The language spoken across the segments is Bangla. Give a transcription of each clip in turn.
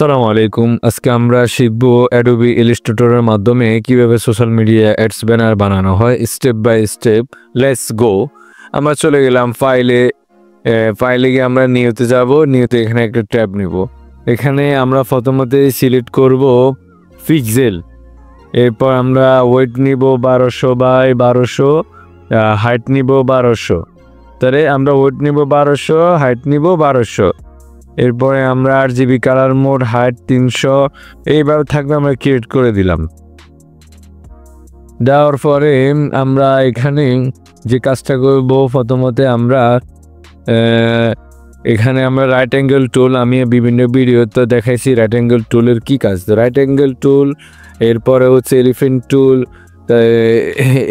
আসসালামু আলাইকুম। আজকে আমরা শিখব অ্যাডোবি ইলাস্ট্রেটরের মাধ্যমে কিভাবে সোশ্যাল মিডিয়া অ্যাডস ব্যানার বানানো হয় step by step. Let's go. আমরা চলে গেলাম ফাইলে গিয়ে আমরা নিউতে যাব। নিউতে এখানে একটা ট্যাব নিব। এখানে আমরা প্রথমতে সিলেক্ট করব পিক্সেল। এরপর আমরা ওয়েট নিব 1200 বাই 1200, হাইট নিব 1200। তাহলে আমরা ওয়েট নিব 1200, হাইট নিব 1200। এরপরে আমরা RGB কালার মোড, হাইট 300 এইভাবে থাকবে। আমরা ক্রিয়েট করে দিলাম। দেওয়ার পরে আমরা এখানে যে কাজটা করব, প্রথমতে আমরা এখানে আমরা রাইট অ্যাঙ্গেল টুল, আমি বিভিন্ন ভিডিওতে দেখাইছি রাইট অ্যাঙ্গেল টুলের কি কাজ। রাইট অ্যাঙ্গেল টুল, এরপরে হচ্ছে এলিফ্যান্ট টুল,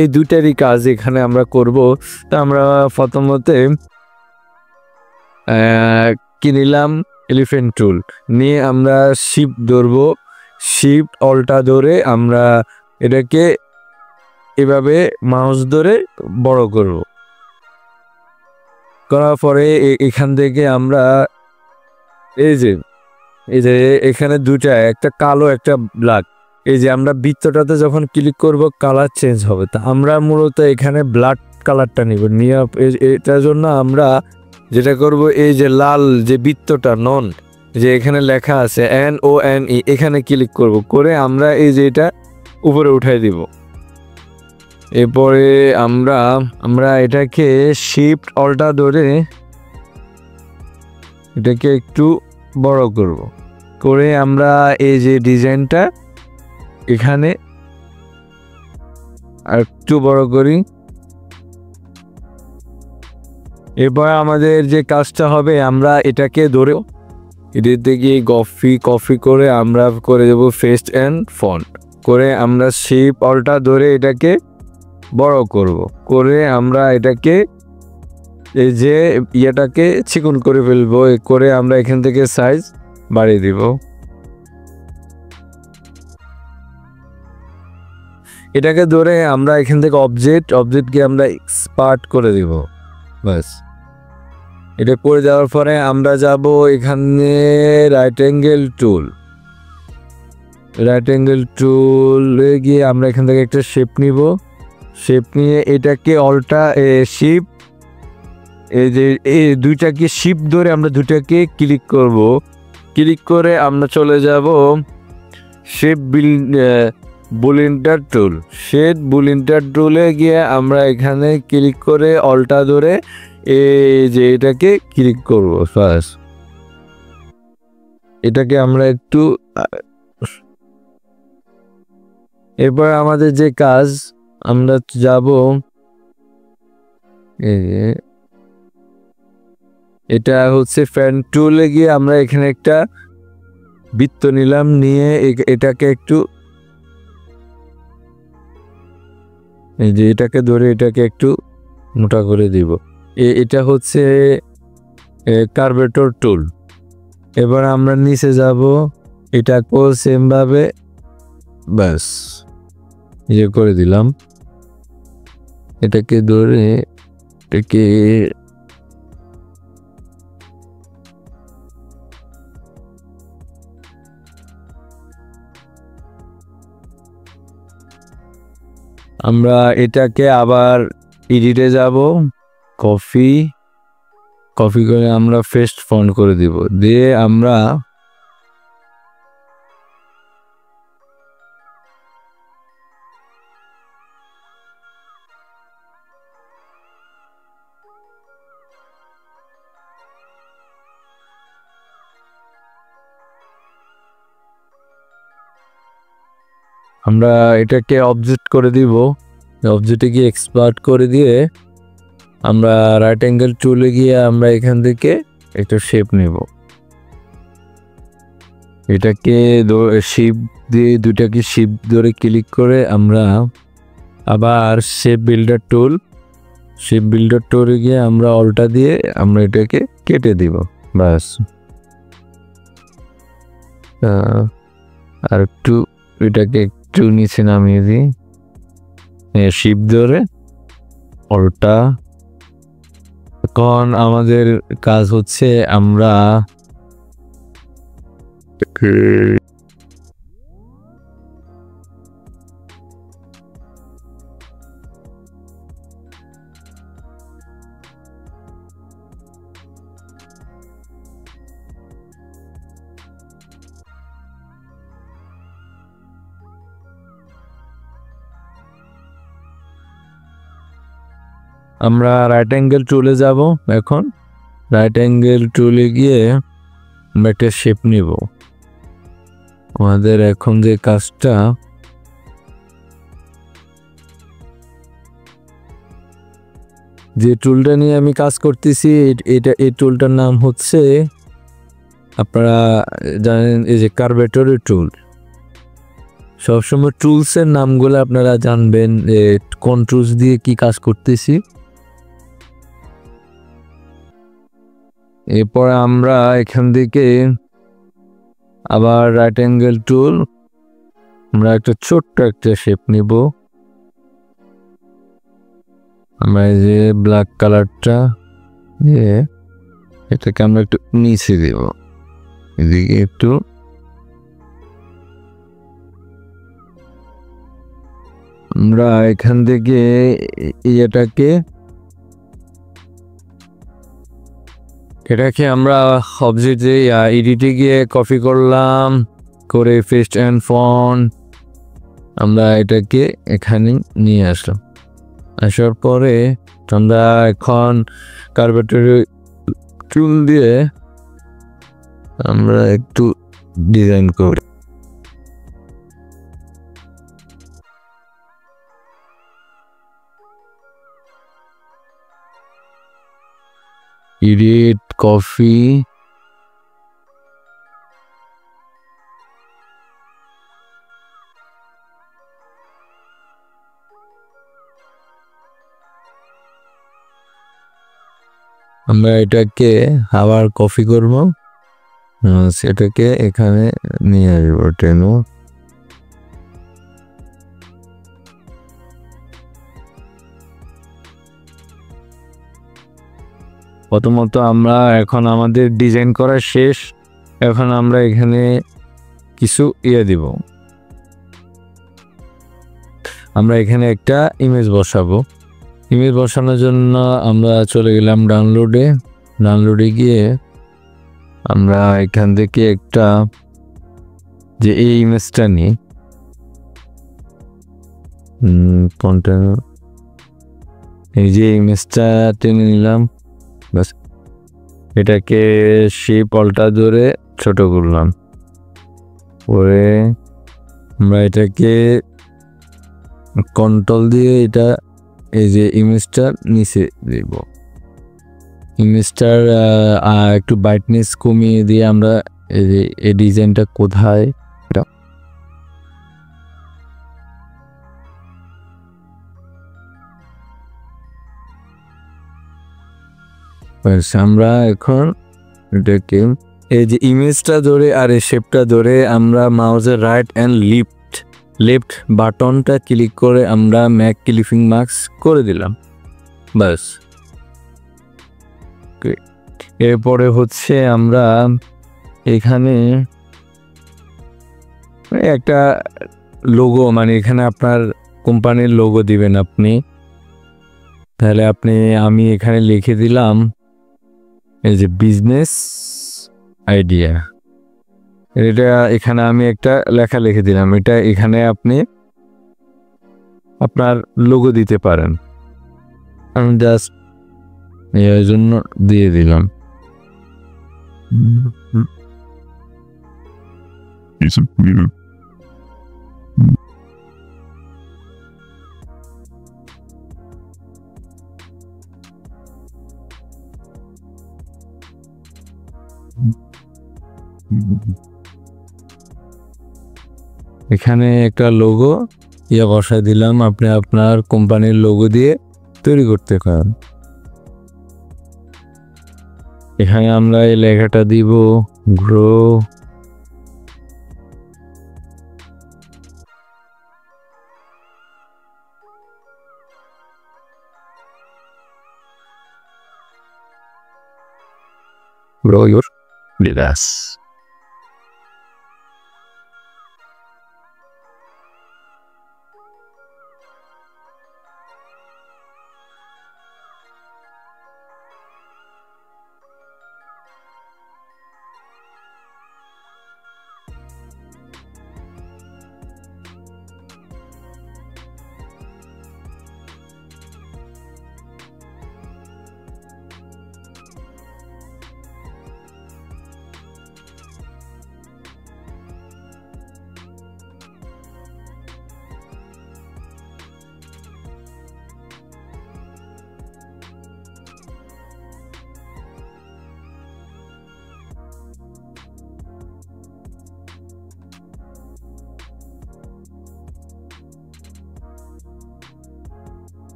এই দুইটারই কাজ এখানে আমরা করব। তা আমরা প্রথমতে কি নিলাম, এলিফ্যান্ট টুল নিয়ে আমরা শিফট ধরবো। শিফট অল্টা ধরে আমরা এটাকে এভাবে মাউস ধরে বড় করব। করার পরে এখান থেকে আমরা এই যে এখানে দুটা, একটা কালো একটা ব্ল্যাক, এই যে আমরা বৃত্তটাতে যখন ক্লিক করব কালার চেঞ্জ হবে। তা আমরা মূলত এখানে ব্ল্যাক কালারটা নিব। নিয়ে এটার জন্য আমরা যেটা করব, এই যে লাল যে বৃত্তটা নন, যে এখানে লেখা আছে NONE, এখানে ক্লিক করব। করে আমরা এই যে এটা উপরে উঠাই দিব। এরপরে আমরা এটাকে শিফট অল্টা ধরে এটাকে একটু বড় করব। করে আমরা এই যে ডিজাইনটা এখানে আর একটু বড় করি। এরপর আমাদের যে কাজটা হবে, আমরা এটাকে ধরে এটার থেকে কপি করে আমরা করে দেব পেস্ট এন্ড ফন্ট। করে আমরা শিফট অল্টা ধরে এটাকে বড় করব। করে আমরা এটাকে এই যে ইয়েটাকে চিকন করে ফেলবো। করে আমরা এখান থেকে সাইজ বাড়িয়ে দিব। এটাকে ধরে আমরা এখান থেকে অবজেক্টকে আমরা এক্সপার্ট করে দিব। বাস, এটা করে যাওয়ার পরে আমরা যাব এখানে রাইট অ্যাঙ্গেল টুলে গিয়ে আমরা এখান থেকে একটা শেপ নিব। শেপ নিয়ে এটাকে শিফট, এই যে এই দুইটাকে শিফট ধরে আমরা দুটাকে ক্লিক করব। ক্লিক করে আমরা চলে যাব শেপ বুলিন্টার টুলে গিয়ে আমরা এখানে ক্লিক করে অল্টা ধরে এই যে এটাকে ক্লিক করব। ফার্স্ট এটাকে আমরা একটু, এরপর আমাদের যে কাজ, আমরা যাব এটা হচ্ছে ফ্যান টুলে গিয়ে আমরা এখানে একটা বৃত্ত নিলাম। নিয়ে এটাকে একটু এই যে এটাকে ধরে এটাকে একটু মোটা করে দিব। এটা হচ্ছে কার্ভেটর টুল। এবার আমরা নিচে যাব, এটাকেও সেম ভাবে ব্যাস ইয়ে করে দিলাম। এটাকে ধরে এটাকে আমরা এটাকে আবার এডিটে যাব, কপি করে আমরা পেস্ট ফন্ট করে দিব। দিয়ে আমরা এটাকে অবজেক্ট করে দিব। অবজেক্টে গিয়ে এক্সপার্ট করে দিয়ে আমরা রাইট অ্যাঙ্গেল টুলে গিয়ে আমরা এখান থেকে একটা শেপ নেব। এটাকে শিফট দিয়ে দুটাকে শিফট ধরে ক্লিক করে আমরা আবার শেপ বিল্ডার টুলে গিয়ে আমরা অল্টা দিয়ে আমরা এটাকে কেটে দিব। বাস, আর একটু এটাকে একটু নিচে নামিয়ে দিই। শিফট ধরে অল্টা। এখন আমাদের কাজ হচ্ছে আমরা ওকে। আমরা রাইট অ্যাঙ্গেল টুলে যাব। এখন রাইট অ্যাঙ্গেল টুলে গিয়ে আমরা একটা শেপ নিব। আমাদের এখন যে কাজটা, যে টুলটা নিয়ে আমি কাজ করতেছি, এই টুলটার নাম হচ্ছে, আপনারা জানেন, এই যে কার্ভেটরের টুল। সবসময় টুলসের নামগুলো আপনারা জানবেন, কোন টুলস দিয়ে কি কাজ করতেছি। এরপর আমরা এখান থেকে আবার রাইট অ্যাঙ্গেল টুল, আমরা একটা ছোট্ট একটা শেপ নিব। আমরা এই যে ব্ল্যাক কালারটা দিয়ে এটাকে আমরা একটু নিচে দেব, এদিকে একটু। আমরা এখান থেকে এটাকে আমরা অবজেক্টে এডিটে গিয়ে কপি করলাম, করে পেস্ট অ্যান্ড ফন্ট আমরা এটাকে এখানে নিয়ে আসলাম। আসার পরে আমরা এখন কার্ভেটর টুল দিয়ে আমরা একটু ডিজাইন করি। এডিট, কপি, আমরা এটাকে আবার কপি করব, সেটাকে এখানে নিয়ে আসবো টেনো। প্রথমত আমরা এখন আমাদের ডিজাইন করা শেষ। এখন আমরা এখানে কিছু দিব। আমরা এখানে একটা ইমেজ বসাবো। ইমেজ বসানোর জন্য আমরা চলে গেলাম ডাউনলোডে গিয়ে আমরা এখান থেকে একটা, যে এই ইমেজটা নিই, এই যে ইমেজটা টেনে নিলাম, বাস এটাকে শেপ অল্টা ধরে ছোট করলাম, পরে আমরা এটাকে কন্ট্রোল দিয়ে এটা এই যে ইমেজটার নিচে দেব। ইমেজটার একটু ব্রাইটনেস কমিয়ে দিয়ে আমরা এই যে এই ডিজাইনটা কোথায়, আমরা এখন এটাকে এই যে ইমেজটা ধরে আর এই শেপটা ধরে আমরা মাউসের রাইট অ্যান্ড লেফট বাটনটা ক্লিক করে আমরা ম্যাক ক্লিপিং মাস্ক করে দিলাম, বাস। এরপরে হচ্ছে আমরা এখানে একটা লোগো, মানে এখানে আপনার কোম্পানির লোগো দিবেন আপনি। তাহলে আমি এখানে লিখে দিলাম এই যে বিজনেস আইডিয়া, এটা এখানে আমি একটা লেখা লিখে দিলাম। এটা এখানে আপনি আপনার লোগো দিতে পারেন, আমি জাস্ট এর জন্য দিয়ে দিলাম। এখানে একটা লোগো বসায় দিলাম, আপনি আপনার কোম্পানির লোগো দিয়ে তৈরি করতে পারেন। এখানে আমরা এই লেখাটা দিব, grow your business।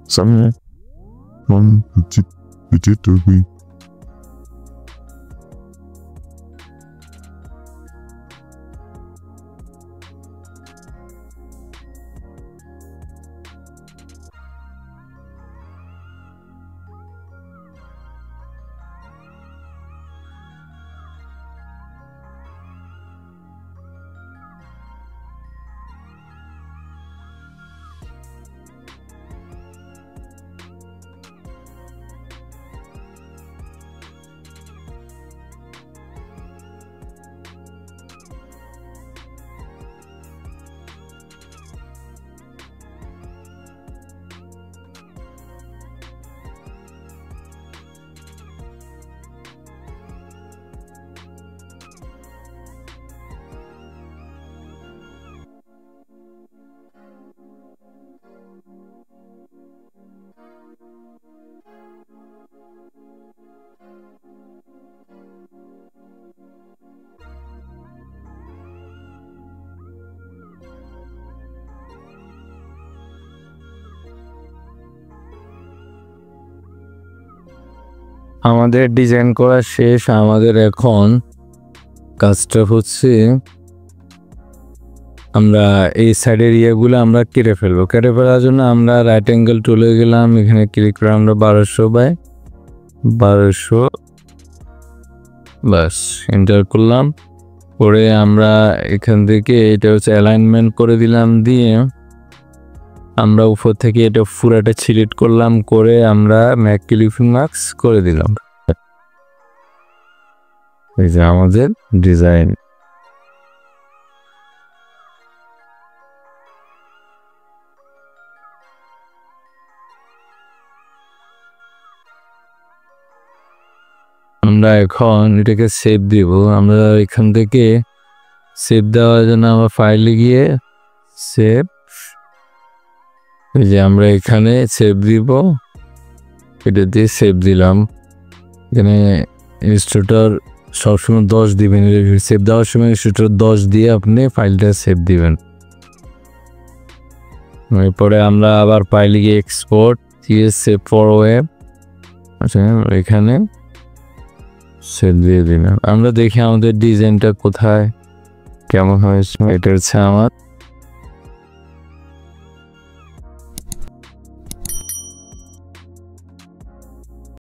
Some one it to be. আমাদের ডিজাইন করা শেষ। আমাদের এখন কাজটা হচ্ছে আমরা এই সাইডের ইয়েগুলো আমরা কেটে ফেলবো। কেটে ফেলার জন্য আমরা রাইট অ্যাঙ্গেল টুলে গেলাম, এখানে ক্লিক করে আমরা 1200/1200 বাস এন্টার করলাম। করে আমরা এখান থেকে এটা হচ্ছে অ্যালাইনমেন্ট করে দিলাম, দিয়ে আমরা উপর থেকে এটা পুরাটা সিলেক্ট করলাম, করে আমরা ম্যাক ক্লিপিং মার্কস করে দিলাম। এই যে আমাদের ডিজাইন। আমরা এখন এটাকে সেভ দিব। আমরা এখান থেকে সেভ দেওয়ার জন্য আমরা ফাইলে গিয়ে সেভ, এই যে আমরা এখানে সেভ দিব, এটা দিয়ে সেভ দিলাম। এখানে ইনস্ট্রাক্টর সবসময় 10 দিবেন, সেভ দেওয়ার সময় ইনস্ট্রাক্টর 10 দিয়ে আপনি ফাইলটা সেভ দিবেন। এরপরে আমরা আবার ফাইলে গিয়ে এক্সপোর্ট দিয়ে সেভ ফর ওয়েব, আচ্ছা এখানে সেভ দিয়ে দিলাম। আমরা দেখি আমাদের ডিজাইনটা কোথায় কেমন হয়েছে। এটা হচ্ছে আমার